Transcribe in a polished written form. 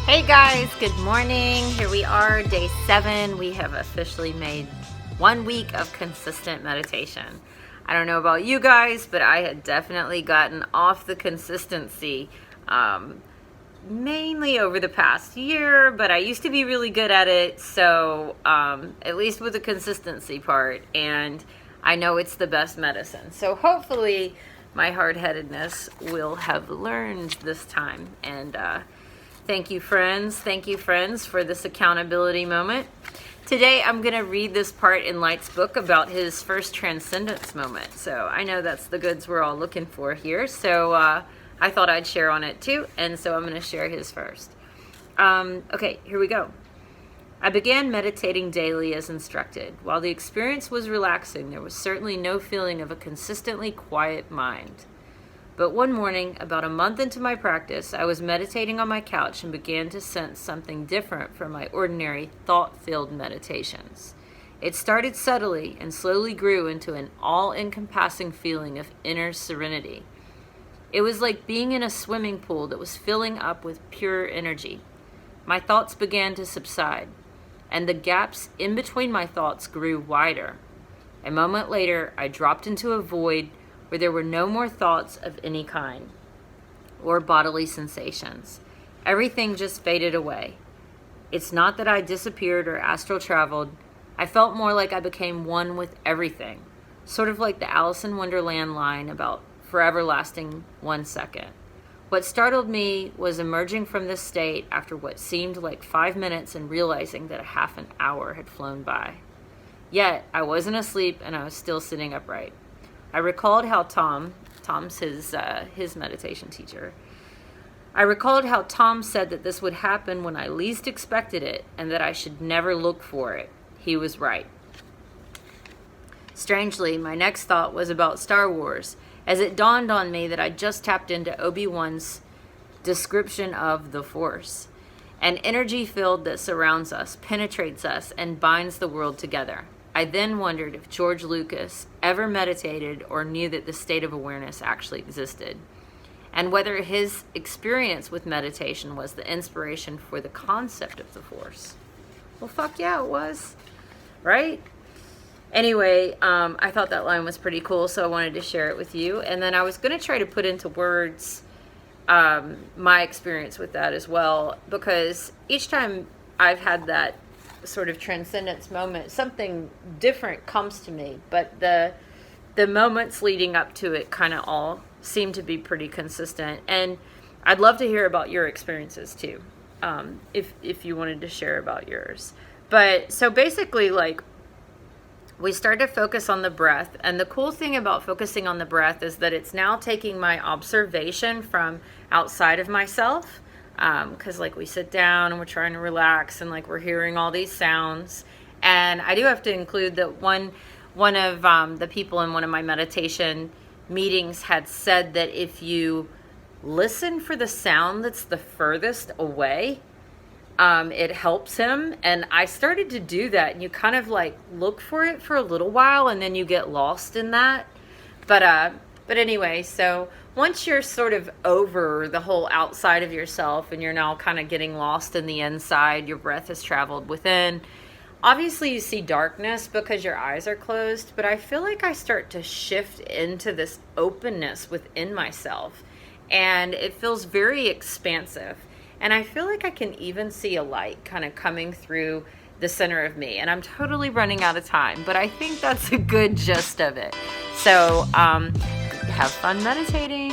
Hey guys, good morning. Here we are, day 7. We have officially made 1 week of consistent meditation. I don't know about you guys, but I had definitely gotten off the consistency mainly over the past year, but I used to be really good at it, so at least with the consistency part, and I know it's the best medicine. So hopefully my hard-headedness will have learned this time, and thank you, friends. Thank you, friends, for this accountability moment. Today, I'm going to read this part in Light's book about his first transcendence moment. So I know that's the goods we're all looking for here. So I thought I'd share on it too. And so I'm going to share his first. Okay, here we go. I began meditating daily as instructed. While the experience was relaxing, there was certainly no feeling of a consistently quiet mind. But one morning, about a month into my practice, I was meditating on my couch and began to sense something different from my ordinary thought-filled meditations. It started subtly and slowly grew into an all-encompassing feeling of inner serenity. It was like being in a swimming pool that was filling up with pure energy. My thoughts began to subside, and the gaps in between my thoughts grew wider. A moment later, I dropped into a void where there were no more thoughts of any kind or bodily sensations. Everything just faded away. It's not that I disappeared or astral traveled. I felt more like I became one with everything, sort of like the Alice in Wonderland line about forever lasting 1 second. What startled me was emerging from this state after what seemed like 5 minutes and realizing that a half an hour had flown by. Yet, I wasn't asleep and I was still sitting upright. I recalled how Tom's his meditation teacher. I recalled how Tom said that this would happen when I least expected it and that I should never look for it. He was right. Strangely, my next thought was about Star Wars, as it dawned on me that I just tapped into Obi-Wan's description of the Force, an energy field that surrounds us, penetrates us, and binds the world together. I then wondered if George Lucas ever meditated or knew that this state of awareness actually existed, and whether his experience with meditation was the inspiration for the concept of the Force. Well, fuck yeah, it was, right? Anyway, I thought that line was pretty cool, so I wanted to share it with you. And then I was going to try to put into words my experience with that as well, because each time I've had that sort of transcendence moment, something different comes to me, but the moments leading up to it kind of all seem to be pretty consistent. And I'd love to hear about your experiences too, if you wanted to share about yours. But so basically, like, we start to focus on the breath, and the cool thing about focusing on the breath is that it's now taking my observation from outside of myself. Because like we sit down and we're trying to relax and like we're hearing all these sounds. And I do have to include that one of the people in one of my meditation meetings had said that if you listen for the sound that's the furthest away, it helps him. And I started to do that, and you kind of like look for it for a little while and then you get lost in that. But anyway, so once you're sort of over the whole outside of yourself and you're now kind of getting lost in the inside, your breath has traveled within. Obviously, you see darkness because your eyes are closed, but I feel like I start to shift into this openness within myself, and it feels very expansive. And I feel like I can even see a light kind of coming through the center of me. And I'm totally running out of time, but I think that's a good gist of it. So, have fun meditating.